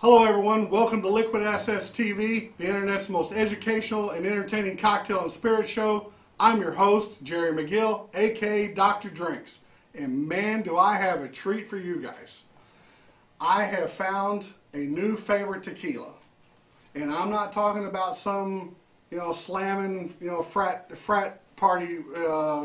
Hello everyone, welcome to Liquid Assets TV, the internet's most educational and entertaining cocktail and spirit show. I'm your host, Jerry McGill, aka Dr. Drinks. And man, do I have a treat for you guys. I have found a new favorite tequila. And I'm not talking about some, slamming, frat-party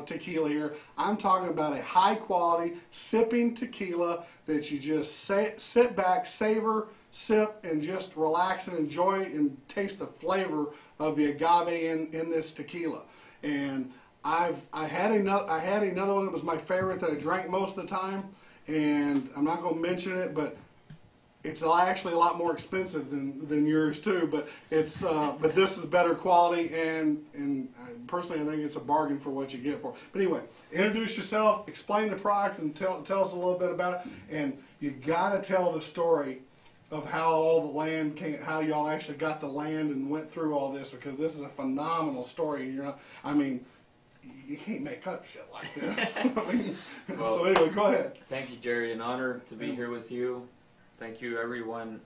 tequila here. I'm talking about a high-quality, sipping tequila that you just sit back, savor, sip, and just relax and enjoy and taste the flavor of the agave in this tequila. And I had another one that was my favorite that I drank most of the time, and I'm not going to mention it, but it's actually a lot more expensive than yours too. But it's but this is better quality, and personally I think it's a bargain for what you get for it. But anyway, introduce yourself, explain the product, and tell us a little bit about it. And you got to tell the story of how all the land came, how y'all actually got the land and went through all this, because this is a phenomenal story. You can't make up shit like this. Well, so anyway, go ahead. Thank you, Jerry. An honor to be here with you. Thank you, everyone.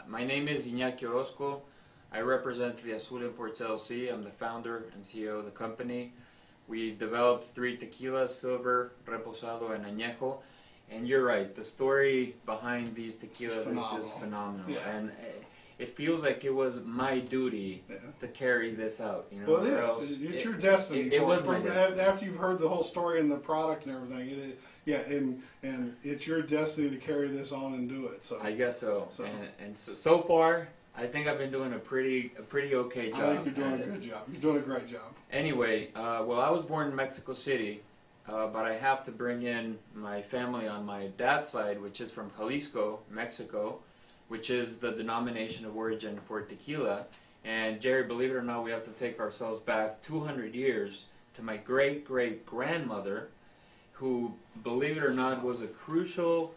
My name is Iñaki Orozco. I represent RiAzul Imports LLC. I'm the founder and CEO of the company. We developed 3 tequilas: silver, reposado, and añejo. And you're right, the story behind these tequilas is just phenomenal. Yeah. And it feels like it was my duty to carry this out. Well, it is. It's your destiny. It was my destiny. After you've heard the whole story and the product and everything, and it's your destiny to carry this on and do it. So I guess so. And so far, I think I've been doing a pretty okay job. I think you're doing a good job. You're doing a great job. Anyway, well, I was born in Mexico City. But I have to bring in my family on my dad's side, which is from Jalisco, Mexico, which is the denomination of origin for tequila. And Jerry, believe it or not, we have to take ourselves back 200 years to my great-great-grandmother, who, believe it or not, was a crucial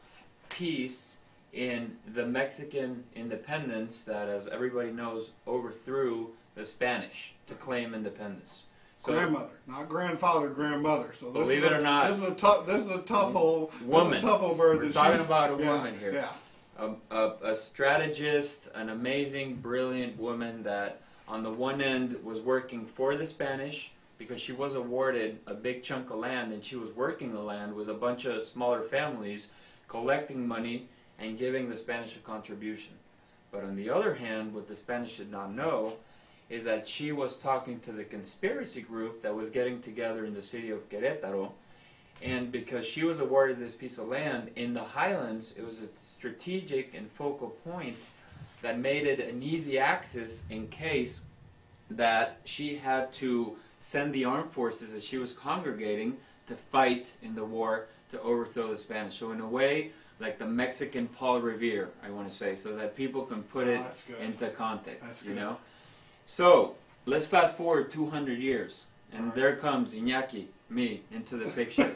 piece in the Mexican independence that, as everybody knows, overthrew the Spanish to claim independence. So, grandmother, not grandfather, grandmother. So this believe it or not, this is a tough old woman. This is a tough old bird. We're talking about a woman here. Yeah. A strategist, an amazing, brilliant woman that, on the one end, was working for the Spanish because she was awarded a big chunk of land, and she was working the land with a bunch of smaller families, collecting money and giving the Spanish a contribution. But on the other hand, what the Spanish did not know is that she was talking to the conspiracy group that was getting together in the city of Querétaro, and because she was awarded this piece of land in the highlands, it was a strategic and focal point that made it an easy access in case that she had to send the armed forces that she was congregating to fight in the war to overthrow the Spanish. So in a way, like the Mexican Paul Revere, I want to say, so that people can put it into context, So, let's fast forward 200 years, and there comes Iñaki, me, into the picture.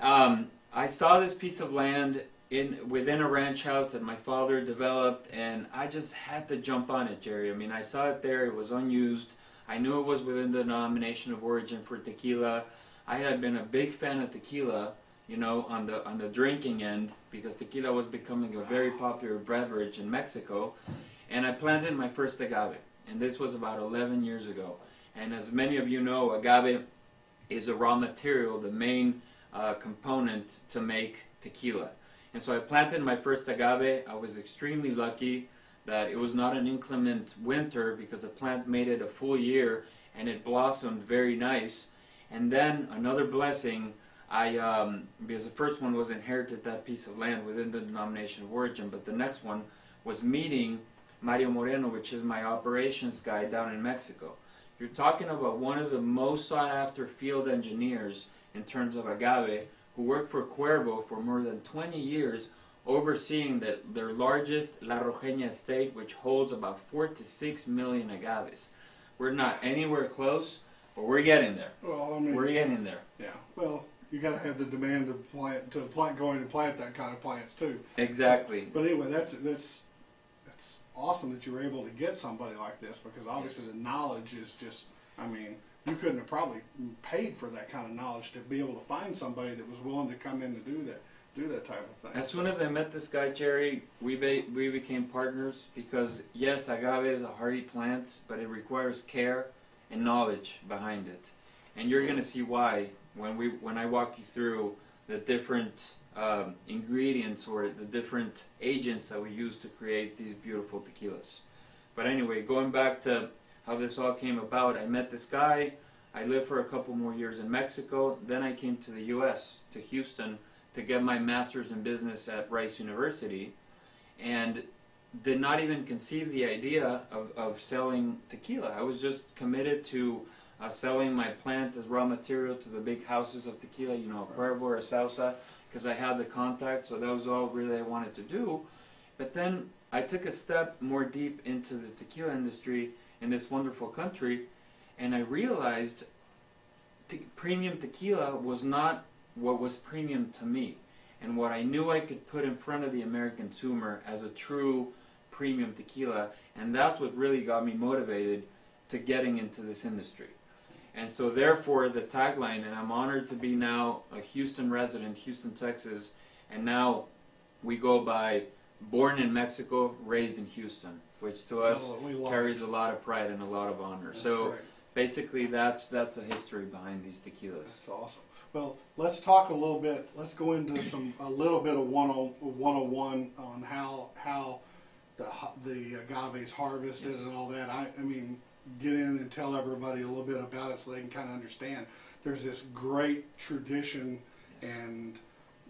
I saw this piece of land within a ranch house that my father developed, and I just had to jump on it, Jerry. I mean, I saw it there, it was unused. I knew it was within the denomination of origin for tequila. I had been a big fan of tequila, on the drinking end, because tequila was becoming a very popular beverage in Mexico, and I planted my first agave. And this was about 11 years ago. And as many of you know, agave is a raw material, the main component to make tequila. And so I planted my first agave. I was extremely lucky that it was not an inclement winter, because the plant made it a full year and it blossomed very nice. And then another blessing, because the first one was inherited that piece of land within the denomination of origin, but the next one was meeting Mario Moreno, which is my operations guy down in Mexico. You're talking about one of the most sought after field engineers in terms of agave, who worked for Cuervo for more than 20 years, overseeing their largest La Rojeña estate, which holds about 4 to 6 million agaves. We're not anywhere close, but we're getting there. Well, I mean, we're getting there. Yeah. Well, you got to have the demand to plant that kind of plants too. Exactly. But anyway, that's awesome that you were able to get somebody like this, because obviously the knowledge is just, you couldn't have probably paid for that kind of knowledge to be able to find somebody that was willing to come in to do that. do that type of thing. As soon as I met this guy, Jerry, we became partners because, yes, agave is a hardy plant, but it requires care and knowledge behind it. And you're going to see why when I walk you through the different ingredients or the different agents that we use to create these beautiful tequilas. But anyway, going back to how this all came about, I met this guy. I lived for a couple more years in Mexico. Then I came to the U.S., to Houston, to get my master's in business at Rice University, and did not even conceive the idea of selling tequila. I was just committed to selling my plant as raw material to the big houses of tequila, you know, Cuervo or Salsa, because I had the contact, so that was all really I wanted to do. But then I took a step more deep into the tequila industry in this wonderful country, and I realized premium tequila was not what was premium to me, and what I knew I could put in front of the American consumer as a true premium tequila, and that's what really got me motivated to getting into this industry. And so therefore the tagline, and I'm honored to be now a Houston resident, Houston, Texas, and now we go by born in Mexico, raised in Houston, which to us carries a lot of pride and a lot of honor. That's so great. Basically that's a history behind these tequilas. That's awesome. Well, let's talk a little bit. Let's go into a little bit of 101 on how the agave is harvested and all that. I mean, get in and tell everybody a little bit about it so they can kind of understand. There's this great tradition, and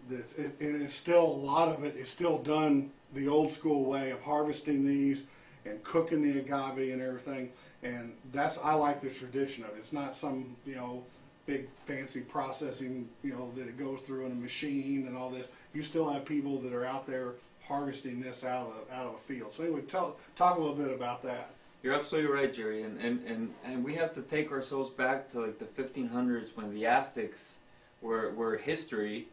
it's still, a lot of it is still done the old school way of harvesting these and cooking the agave and everything. And I like the tradition of it. It's not some, you know, big fancy processing, you know, that it goes through in a machine and all this. You still have people that are out there harvesting this out of a field. So anyway, talk a little bit about that. You're absolutely right, Jerry, and we have to take ourselves back to like the 1500s when the Aztecs were history,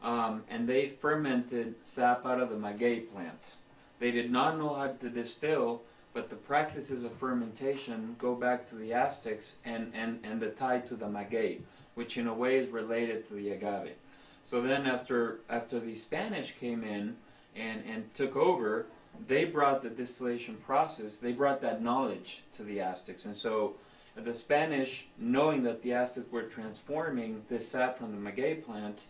and they fermented sap out of the maguey plant. They did not know how to distill, but the practices of fermentation go back to the Aztecs and the tie to the maguey, which in a way is related to the agave. So then after the Spanish came in and took over, they brought the distillation process, they brought that knowledge to the Aztecs. And so the Spanish, knowing that the Aztecs were transforming this sap from the maguey plant,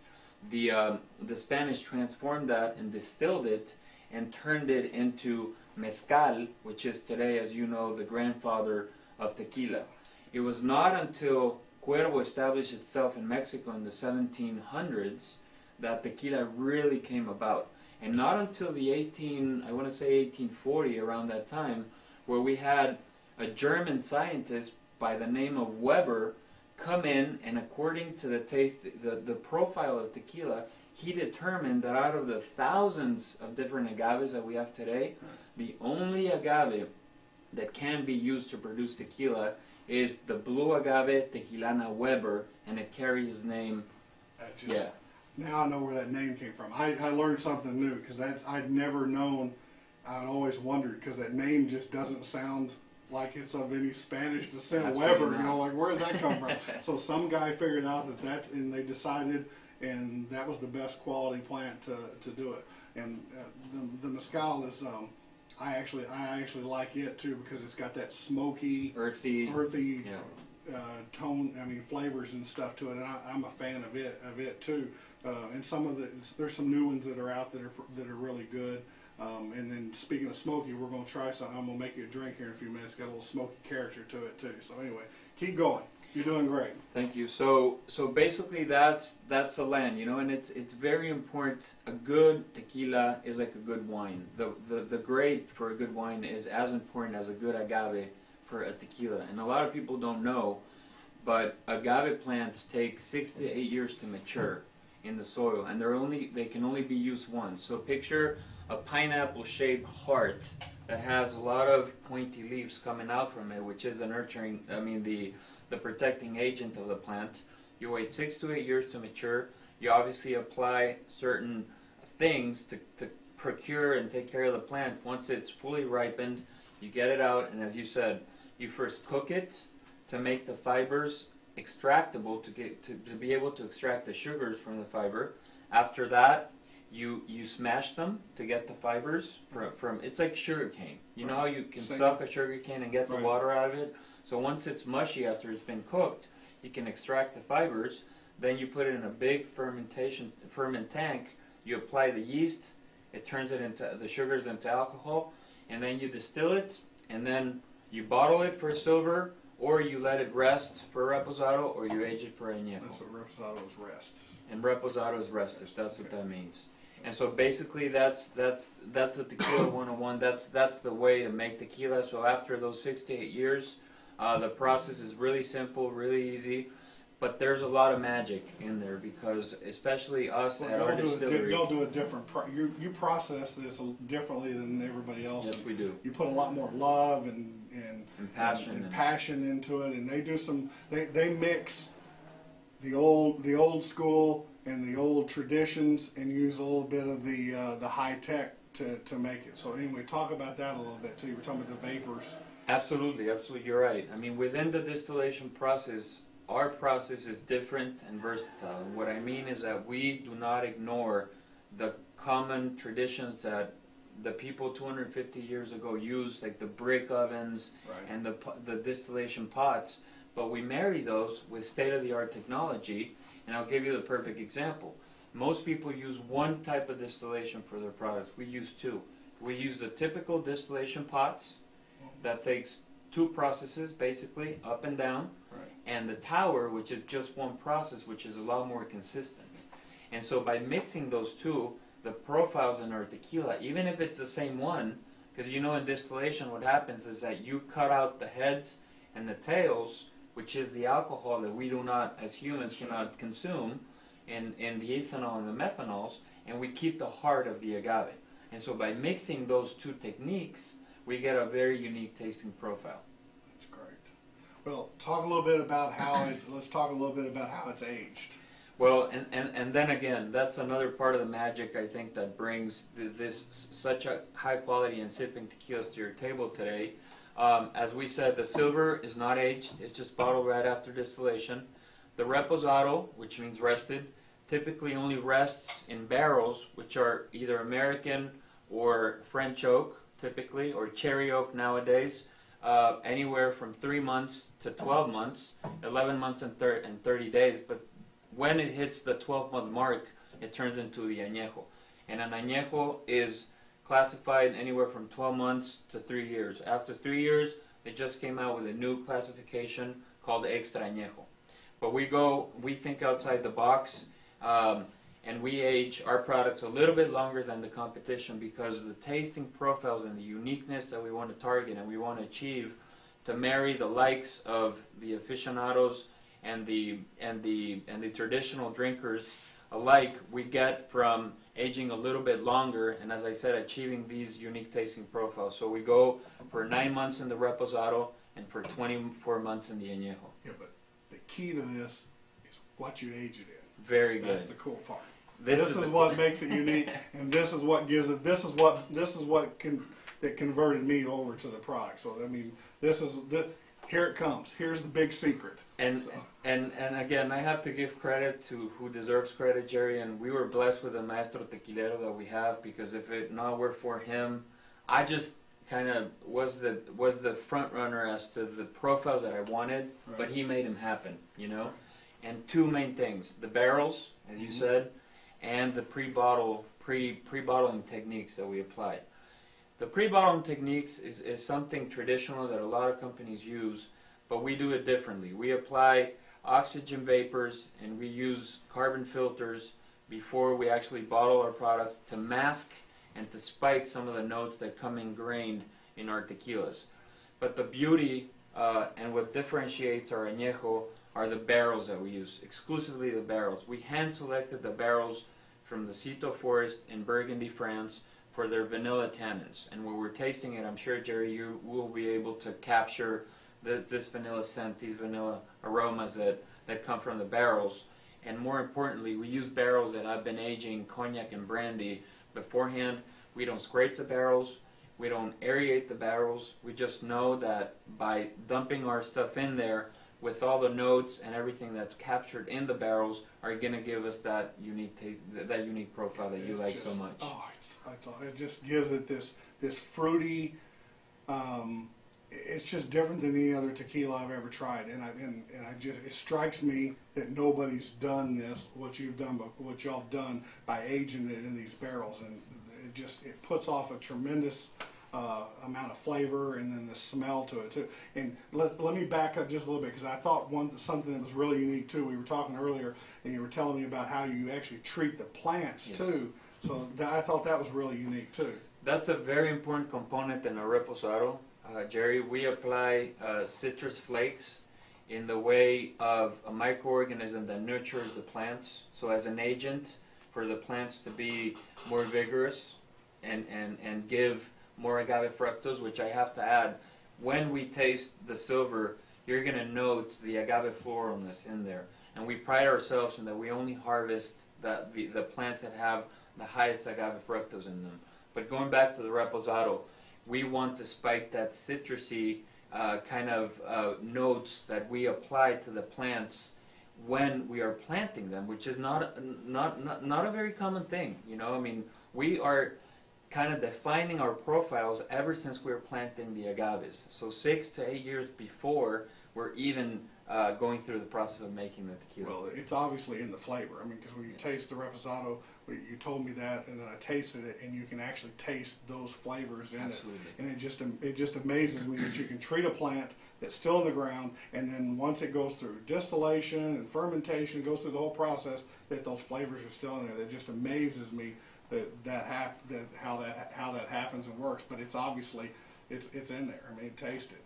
the Spanish transformed that and distilled it and turned it into mezcal, which is today, as you know, the grandfather of tequila. It was not until Cuervo established itself in Mexico in the 1700s that tequila really came about. And not until the 1840, around that time, where we had a German scientist by the name of Weber come in, and according to the taste, the profile of tequila, he determined that out of the thousands of different agaves that we have today, the only agave that can be used to produce tequila is the blue agave Tequilana Weber, and it carries his name. Now I know where that name came from. I learned something new, because I'd never known. I'd always wondered, because that name just doesn't sound like it's of any Spanish descent. Absolutely Weber, not. you know, like where does that come from? So some guy figured out and they decided, and that was the best quality plant to do it. And the mezcal is, I actually like it too, because it's got that smoky, earthy. Yeah. Tone, I mean flavors and stuff to it, and I'm a fan of it too. And there's some new ones that are out that are really good. And then speaking of smoky, we're going to try something. I'm going to make you a drink here in a few minutes. It's got a little smoky character to it too. So anyway, keep going. You're doing great. Thank you. So basically that's the land, you know, and it's very important. A good tequila is like a good wine. The grade for a good wine is as important as a good agave for a tequila. And a lot of people don't know, but agave plants take 6 to 8 years to mature in the soil, and they can only be used once. So picture a pineapple-shaped heart that has a lot of pointy leaves coming out from it, which is the protecting agent of the plant. You wait 6 to 8 years to mature. You obviously apply certain things to procure and take care of the plant. Once it's fully ripened, you get it out, and as you said, you first cook it to make the fibers extractable, to be able to extract the sugars from the fiber. After that, you smash them to get the fibers from it's like sugar cane. You know how you can Same. suck a sugar cane and get the Right. water out of it? So once it's mushy after it's been cooked, you can extract the fibers. Then you put it in a big ferment tank. You apply the yeast. It turns it into the sugars into alcohol, and then you distill it, and then you bottle it for silver, or you let it rest for reposado, or you age it for añejo. That's what reposado is, rest. And reposado is rested. That's what that means. And so basically, that's a tequila 101. That's the way to make tequila. So after those 6 to 8 years, the process is really simple, really easy. But there's a lot of magic in there because, especially us at our distillery, They'll do a different. You process this differently than everybody else. yes, we do. You put a lot more love and Passion into it, and they do some. They mix the old school and the old traditions, and use a little bit of the high tech to make it. So anyway, talk about that a little bit too. You were talking about the vapors. Absolutely, you're right. I mean, within the distillation process, our process is different and versatile. And what I mean is that we do not ignore the common traditions that the people 250 years ago used, like the brick ovens Right. and the distillation pots, but we marry those with state-of-the-art technology. And I'll give you the perfect example. Most people use one type of distillation for their products. We use two. We use the typical distillation pots that takes two processes, basically, up and down. Right. And the tower, which is just one process, which is a lot more consistent. And so by mixing those two, the profiles in our tequila, even if it's the same one, because you know in distillation what happens is that you cut out the heads and the tails, which is the alcohol that we do not, as humans, cannot consume, in the ethanol and the methanols, and we keep the heart of the agave. And so by mixing those two techniques, we get a very unique tasting profile. That's great. Well, talk a little bit about how let's talk a little bit about how it's aged. Well, and then again, that's another part of the magic, I think, that brings this such a high quality and sipping tequilas to your table today. As we said, the silver is not aged. It's just bottled right after distillation. The reposado, which means rested, typically only rests in barrels, which are either American or French oak, typically, or cherry oak nowadays, anywhere from 3 months to 12 months, 11 months and 30 days. But when it hits the 12-month mark, it turns into the añejo. And an añejo is classified anywhere from 12 months to 3 years. After 3 years, they just came out with a new classification called extra añejo. But we think outside the box, and we age our products a little bit longer than the competition because of the tasting profiles and the uniqueness that we want to target and we want to achieve to marry the likes of the aficionados and the traditional drinkers alike. We get from aging a little bit longer, and as I said, achieving these unique tasting profiles. So we go for 9 months in the reposado and for 24 months in the añejo. Yeah, but the key to this is what you age it in. Very good. That's the cool part. This is what makes it unique, and this is what gives it. This is what that converted me over to the product. So I mean, here it comes. Here's the big secret. And again, I have to give credit to who deserves credit, Jerry. And we were blessed with a maestro tequilero that we have, because if it not were for him, I just kind of was the front runner as to the profiles that I wanted. Right. But he made them happen, you know. And two main things: the barrels, as you said, and the pre-bottling techniques that we applied. The pre-bottling techniques is something traditional that a lot of companies use, but we do it differently. We apply oxygen vapors and we use carbon filters before we actually bottle our products to mask and to spike some of the notes that come ingrained in our tequilas. But the beauty and what differentiates our añejo are the barrels that we use, exclusively the barrels. We hand-selected the barrels from the Citeaux forest in Burgundy, France, for their vanilla tannins. And when we're tasting it, I'm sure, Jerry, you will be able to capture this vanilla scent, these vanilla aromas that come from the barrels. And more importantly, we use barrels that have been aging cognac and brandy beforehand. We don't scrape the barrels. We don't aerate the barrels. We just know that by dumping our stuff in there, with all the notes and everything that's captured in the barrels, are going to give us that unique taste, that unique profile that you like so much. Oh, it just gives it this fruity. It's just different than any other tequila I've ever tried, and I just, it strikes me that nobody's done this, what y'all have done by aging it in these barrels, and it puts off a tremendous amount of flavor, and then the smell to it too. And let me back up just a little bit, because I thought something that was really unique too. We were talking earlier, and you were telling me about how you actually treat the plants too. So I thought that was really unique too. That's a very important component in a reposado, Jerry. We apply citrus flakes in the way of a microorganism that nurtures the plants. So as an agent for the plants to be more vigorous and give more agave fructose, which I have to add, when we taste the silver, you're going to note the agave floralness in there. And we pride ourselves in that we only harvest the plants that have the highest agave fructose in them. But going back to the reposado, we want to spike that citrusy kind of notes that we apply to the plants when we are planting them, which is not a very common thing. You know, I mean, we are kind of defining our profiles ever since we were planting the agaves. So 6 to 8 years before we're even going through the process of making the tequila. Well, it's obviously in the flavor. I mean, because when you taste the reposado, you told me that, and then I tasted it, and you can actually taste those flavors in Absolutely. it. And it just amazes me that you can treat a plant that's still in the ground, and then once it goes through distillation and fermentation, goes through the whole process, that those flavors are still in there. That just amazes me how that happens and works. But it's obviously it's in there. I mean, taste it.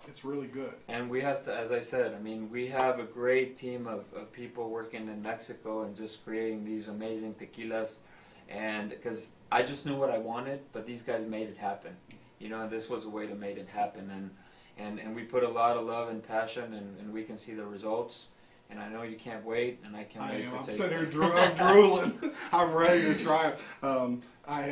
It's really good. And we have to, as I said, I mean, we have a great team of people working in Mexico and just creating these amazing tequilas. And because I just knew what I wanted, but these guys made it happen. You know, and this was a way to make it happen. And we put a lot of love and passion, and we can see the results. And I know you can't wait, and I can't wait to taste it. I'm sitting here I'm drooling. I'm ready to try it. I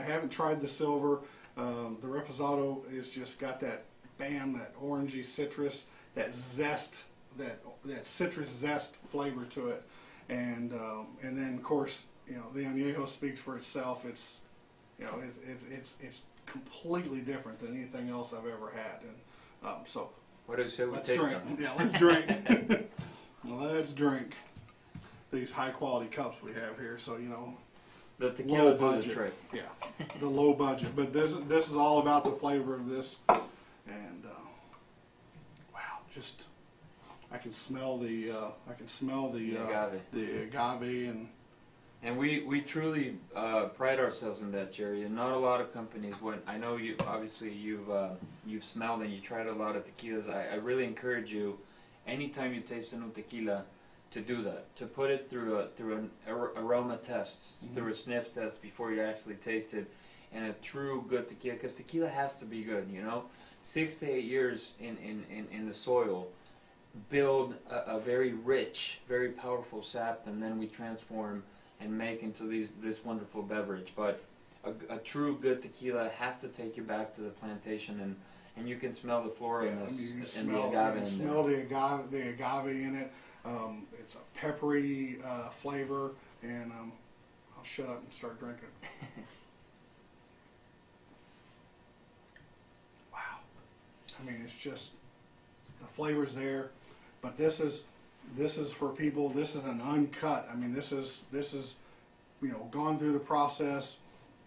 haven't tried the silver. The reposado is just got that that orangey citrus, that zest, that citrus zest flavor to it, and then of course, you know, the añejo speaks for itself. It's, you know, it's completely different than anything else I've ever had, and so what is it? Let's drink. Yeah, let's drink. Let's drink these high quality cups we have here. So, you know, the tequila do the trick. Yeah, the low budget. But this is all about the flavor of this. And wow, just I can smell the agave. The agave, and we truly pride ourselves in that, Jerry. And not a lot of companies. When I know you, obviously you've smelled and you tried a lot of tequilas. I really encourage you, anytime you taste a new tequila, to do that, to put it through an aroma test, through a sniff test before you actually taste it, and a true good tequila, because tequila has to be good, you know. 6 to 8 years in the soil build a very rich, very powerful sap, and then we transform and make into this wonderful beverage. But a true good tequila has to take you back to the plantation, and you can smell the floralness and the agave in there. You smell the agave in it. It's a peppery flavor, and I'll shut up and start drinking. Wow. I mean, it's just, the flavor's there, but this is for people, this is an uncut. I mean, this is, you know, gone through the process,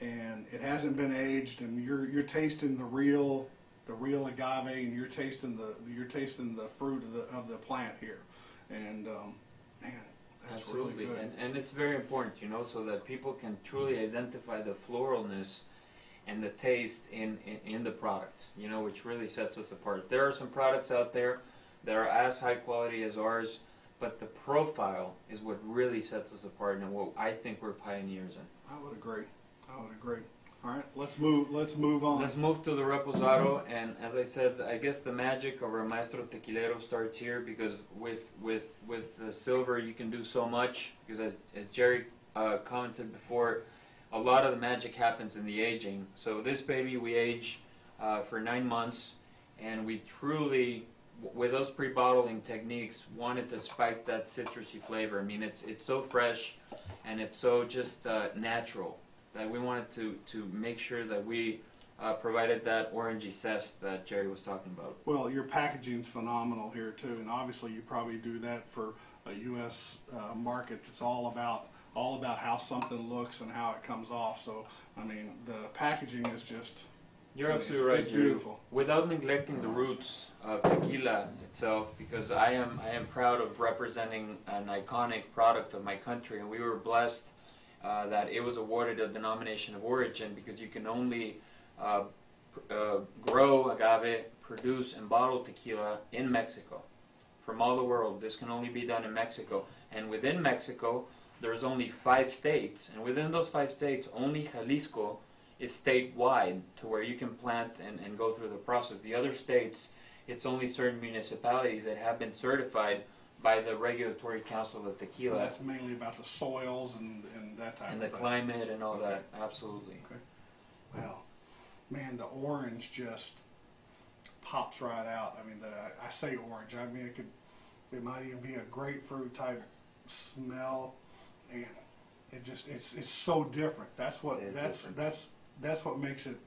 and it hasn't been aged, and you're tasting the real agave, and you're tasting the fruit of the plant here. And man, that's absolutely really good. And it's very important, you know, so that people can truly identify the floralness and the taste in the product, you know, which really sets us apart. There are some products out there that are as high quality as ours, but the profile is what really sets us apart, and what I think we're pioneers in. I would agree. All right, let's move on. Let's move to the reposado, and as I said, I guess the magic of our maestro tequilero starts here, because with the silver you can do so much, because as Jerry commented before, a lot of the magic happens in the aging. So this baby we age for 9 months, and we truly, with those pre-bottling techniques, wanted to spike that citrusy flavor. I mean, it's so fresh and it's so just natural that we wanted to make sure that we provided that orangey zest that Jerry was talking about. Well, your packaging's phenomenal here too, and obviously you probably do that for a U.S. Market. It's all about how something looks and how it comes off. So, I mean, the packaging is just. You're absolutely right, it's Jerry. beautiful. Without neglecting the roots of tequila itself, because I am proud of representing an iconic product of my country, and we were blessed that it was awarded a denomination of origin, because you can only grow agave, produce and bottle tequila in Mexico. From all the world, this can only be done in Mexico. And within Mexico, there's only 5 states, and within those 5 states, only Jalisco is statewide to where you can plant and go through the process. The other states, it's only certain municipalities that have been certified by the Regulatory Council of Tequila. Well, that's mainly about the soils and that type and of the thing. climate and all that, absolutely. Okay. Well, man, the orange just pops right out. I mean, I say orange. I mean, it might even be a grapefruit type smell, and it's so different. That's what that's what makes it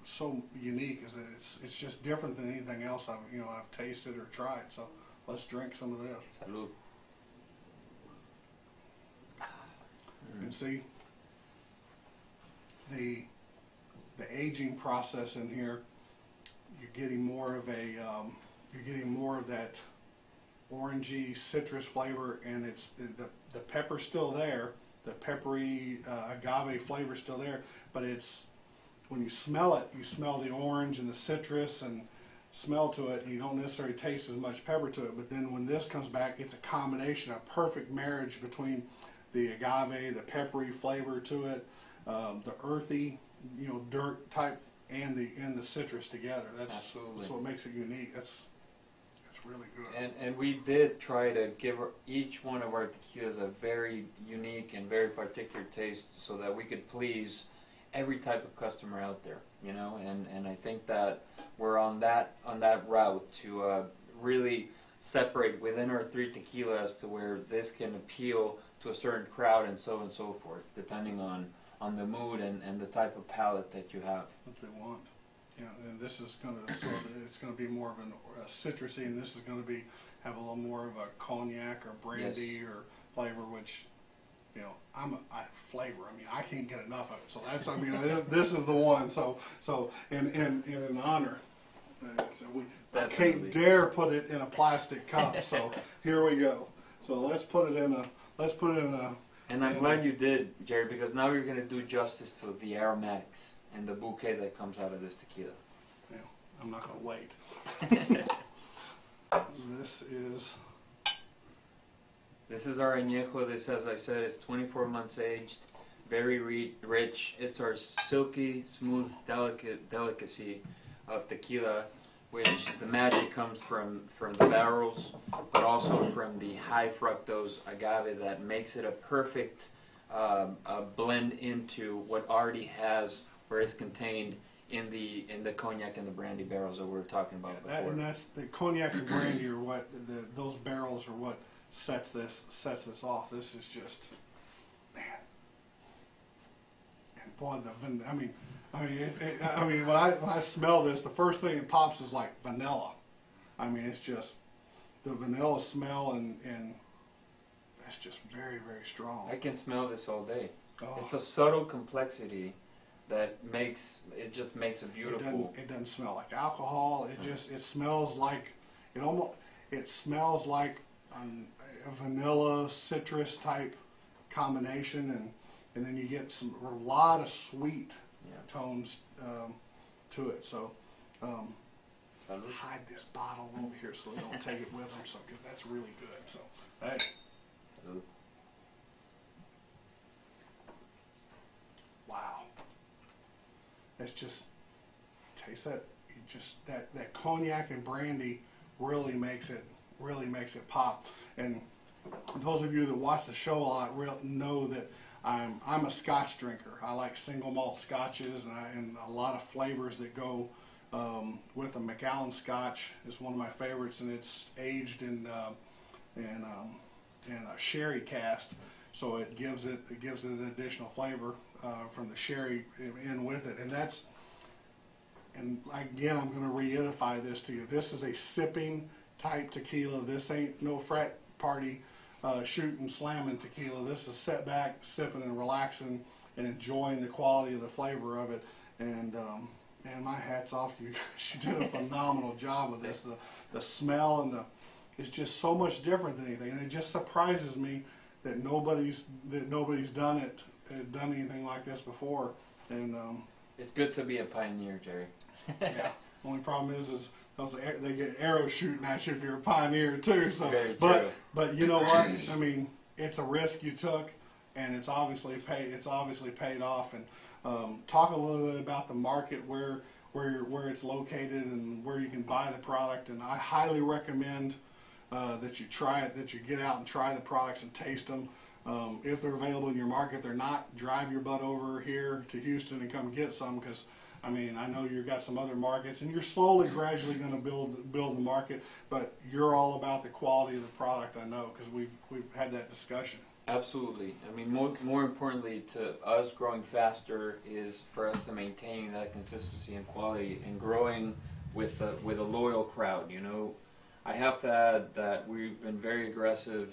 so unique, is that it's just different than anything else I've tasted or tried. So let's drink some of this. Salud. And see the aging process in here. You're getting more of that orangey citrus flavor, and it's the pepper's still there. The peppery agave flavor is still there, but it's, when you smell it, you smell the orange and the citrus and smell to it, and you don't necessarily taste as much pepper to it. But then when this comes back, it's a combination, a perfect marriage between the agave, the peppery flavor to it, the earthy, dirt type, and the citrus together. That's what makes it unique. It's really good. And we did try to give each one of our tequilas a very unique and very particular taste, so that we could please every type of customer out there, and I think that we're on that route to really separate within our 3 tequilas to where this can appeal to a certain crowd and so forth, depending on the mood and the type of palate that you have. What they want. And this is it's going to be more of a citrusy, and this is going to have a little more of a cognac or brandy or flavor, which, flavor. I mean, I can't get enough of it. So that's, this is the one. So in honor, I can't dare put it in a plastic cup. So here we go. So let's put it in a. And I'm glad you did, Jerry, because now you're going to do justice to the aromatics and the bouquet that comes out of this tequila. Yeah, I'm not going to wait. This is our añejo. This, as I said, is 24 months aged, very rich. It's our silky, smooth, delicacy of tequila, which the magic comes from the barrels, but also from the high fructose agave that makes it a perfect blend into what already has, or is contained in the cognac and the brandy barrels that we were talking about before. And that's the cognac and brandy are what those barrels are what sets this off. This is just, man. And boy, when I smell this, the first thing that pops is like vanilla. I mean, it's just the vanilla smell, and it's just very, very strong. I can smell this all day. Oh. It's a subtle complexity that just makes a beautiful. It doesn't smell like alcohol. It smells like it smells like a vanilla citrus type combination, and then you get a lot of sweet tones to it. So hide this bottle over here so they don't take it with them, because that's really good. So hey. Wow. It's just, taste that. That cognac and brandy really makes it pop. And those of you that watch the show a lot know that I'm a Scotch drinker. I like single malt Scotches and a lot of flavors that go with a Macallan Scotch is one of my favorites, and it's aged in a sherry cask, so it gives it an additional flavor from the sherry in with it, and again I'm going to reiterate this to you. This is a sipping type tequila. This ain't no frat party shooting slamming tequila. This is set back, sipping and relaxing and enjoying the quality of the flavor of it, and my hat's off to you. She did a phenomenal job with this. The smell and it's just so much different than anything, and it just surprises me that nobody's done anything like this before. And it's good to be a pioneer, Jerry. Yeah. Only problem is they get arrows shooting at you if you're a pioneer too. So, very true. But you know what? I mean, it's a risk you took, and it's obviously paid off. And talk a little bit about the market, where it's located, and where you can buy the product. And I highly recommend that you try it, that you get out and try the products and taste them. If they're available in your market. If they're not, drive your butt over here to Houston and come get some, because I mean, I know you've got some other markets, and you're slowly, gradually going to build the market, but you're all about the quality of the product, I know, because we've had that discussion. Absolutely. I mean, more importantly to us, growing faster is for us to maintain that consistency and quality and growing with a loyal crowd. You know, I have to add that we've been very aggressive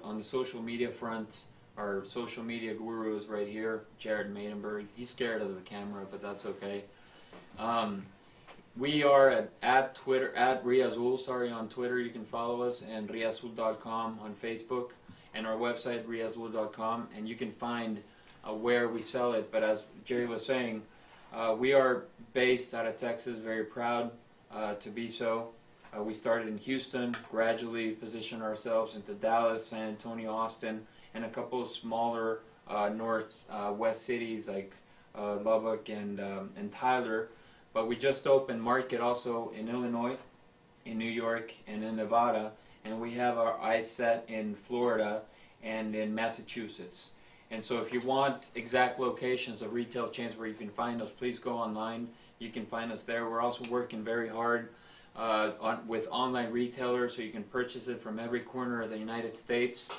on the social media front. Our social media guru is right here, Jared Maidenberg. He's scared of the camera, but that's okay. We are at Twitter, at RiAzul, on Twitter. You can follow us, and RiAzul.com on Facebook, and our website, RiAzul.com, and you can find where we sell it. But as Jerry was saying, we are based out of Texas, very proud to be so. We started in Houston, gradually positioned ourselves into Dallas, San Antonio, Austin, and a couple of smaller northwest cities like Lubbock and Tyler. But we just opened market also in Illinois, in New York, and in Nevada, and we have our eyes set in Florida and in Massachusetts. And so if you want exact locations of retail chains where you can find us, please go online. You can find us there. We're also working very hard with online retailers, so you can purchase it from every corner of the United States.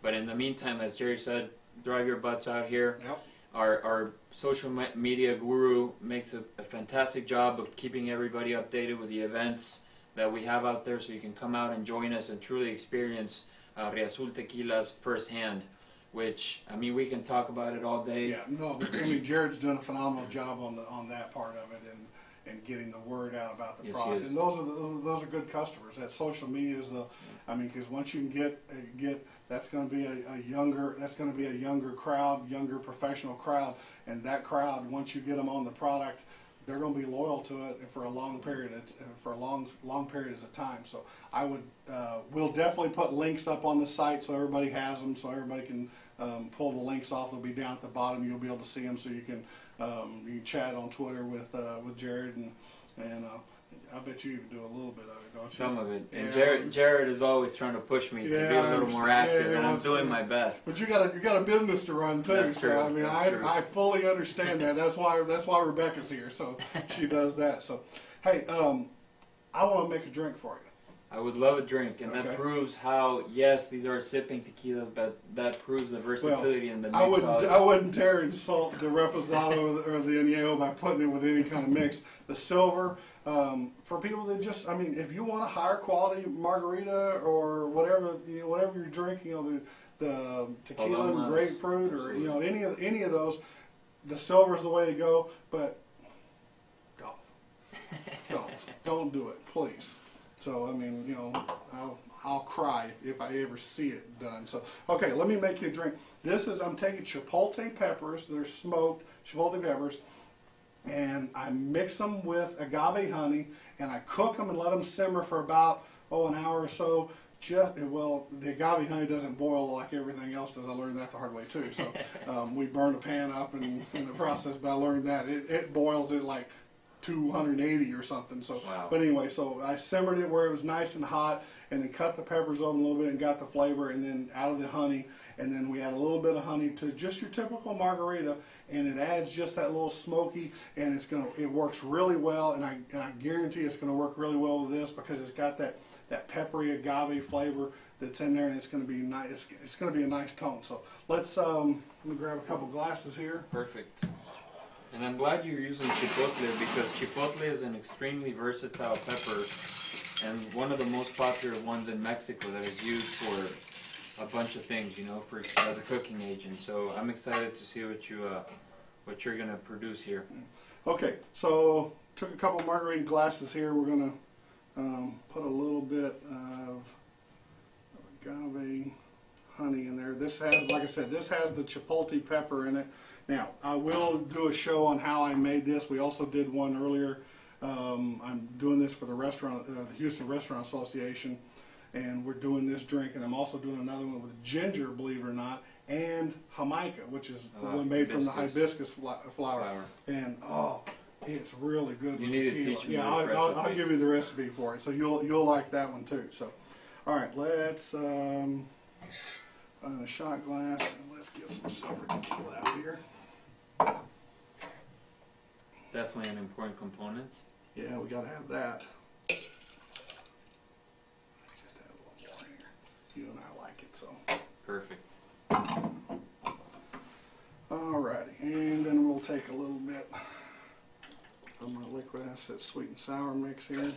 But in the meantime, as Jerry said, drive your butts out here. Yep. Our social media guru makes a fantastic job of keeping everybody updated with the events that we have out there, so you can come out and join us and truly experience RiAzul Tequila's firsthand, which, I mean, we can talk about it all day. Yeah, no, I mean, Jared's done a phenomenal job on that part of it, and getting the word out about the product. And those are good customers. That social media is I mean, because once you can get that's going to be a younger crowd, younger professional crowd, and that crowd, once you get them on the product, they're going to be loyal to it for a long period of time. So we'll definitely put links up on the site so everybody has them, so everybody can pull the links off. They'll be down at the bottom. You'll be able to see them, so you can chat on Twitter with Jared, and I bet you even do a little bit of it, don't you? Some of it. And yeah. Jared is always trying to push me to be a little more active, and I'm doing my best. But you got a business to run too. That's so true. I mean, I fully understand that. That's why Rebecca's here. So she does that. So hey, I want to make a drink for you. I would love a drink, and Okay. that proves how, yes, these are sipping tequilas, but that proves the versatility in the mix. I wouldn't dare insult the Reposado or the Añejo by putting it with any kind of mix. The silver, for people that just, I mean, if you want a higher quality margarita or whatever, whatever you're drinking, the tequila and grapefruit, or any of those, the silver is the way to go. But don't do it, please. So I mean, I'll cry if I ever see it done. So okay, let me make you a drink. I'm taking chipotle peppers. They're smoked chipotle peppers, and I mix them with agave honey, and I cook them and let them simmer for about an hour or so. The agave honey doesn't boil like everything else does. I learned that the hard way too. So we burn the pan up in the process, but I learned that it boils it like 280 or something. So, wow. But anyway, so I simmered it where it was nice and hot, and then cut the peppers open a little bit and got the flavor, and then out of the honey, and then we add a little bit of honey to just your typical margarita, and it adds just that little smoky, and it works really well, and I guarantee it's gonna work really well with this because it's got that peppery agave flavor that's in there, and it's gonna be nice. It's gonna be a nice tone. So let's let me grab a couple glasses here. Perfect. And I'm glad you're using chipotle because chipotle is an extremely versatile pepper and one of the most popular ones in Mexico that is used for a bunch of things, you know, as a cooking agent. So I'm excited to see what you're gonna produce here. Okay, so took a couple margarita glasses here. We're gonna put a little bit of agave honey in there. This has, like I said, this has the chipotle pepper in it. Now, I will do a show on how I made this. We also did one earlier. I'm doing this for the restaurant, the Houston Restaurant Association, and we're doing this drink, and I'm also doing another one with ginger, believe it or not, and Jamaica, which is the one made from the hibiscus flower. And oh, it's really good. You need to teach me Yeah, I'll give you the recipe for it, so you'll like that one too. So, all right, let's find a shot glass and let's get some silver tequila out here. Definitely an important component. Yeah, we gotta have that. Just add a little more here. You and I like it, so. Perfect. Alrighty, and then we'll take a little bit of my Liquid Assets sweet and sour mix here.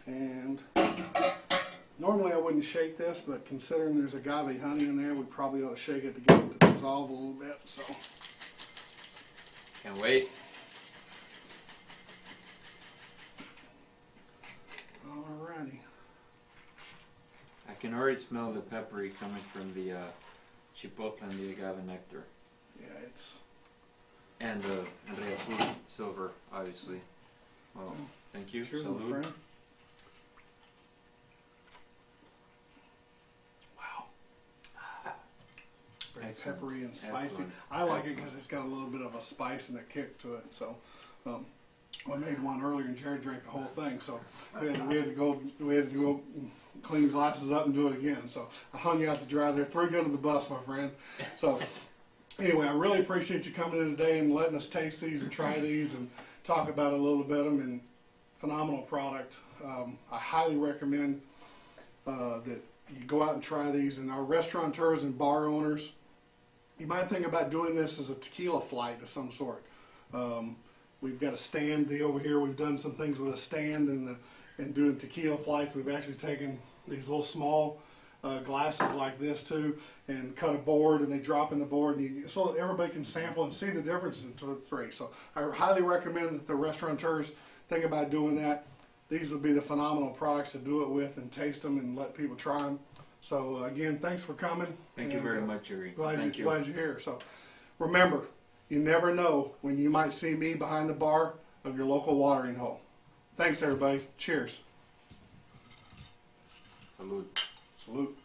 And normally I wouldn't shake this, but considering there's agave honey in there, we probably ought to shake it to get it to dissolve a little bit. So, Can't wait. alrighty. I can already smell the peppery coming from the chipotle and the agave nectar. Yeah, it's. And the RiAzul silver, obviously. Well, thank you. Cheers, Salud. my friend. Wow. Very Excellent. peppery and spicy. Excellent. I like it Excellent. because it's got a little bit of a spice and a kick to it. So, I made one earlier and Jared drank the whole thing. So we had to go clean glasses up and do it again. So I hung you out to dry there. Threw you under the bus, my friend. So anyway, I really appreciate you coming in today and letting us taste these and try these and talk about a little bit of them. And phenomenal product. I highly recommend that you go out and try these. And our restaurateurs and bar owners, you might think about doing this as a tequila flight of some sort. We've got a stand over here. We've done some things with a stand and doing tequila flights. We've actually taken these little small glasses like this too and cut a board, and they drop in the board, and so that everybody can sample and see the difference in the three. So I highly recommend that the restaurateurs think about doing that. These would be the phenomenal products to do it with and taste them and let people try them. So again, thanks for coming. Thank you very much, Yuri. Glad you're here. So remember, you never know when you might see me behind the bar of your local watering hole. Thanks, everybody. Cheers. Salud. Salute.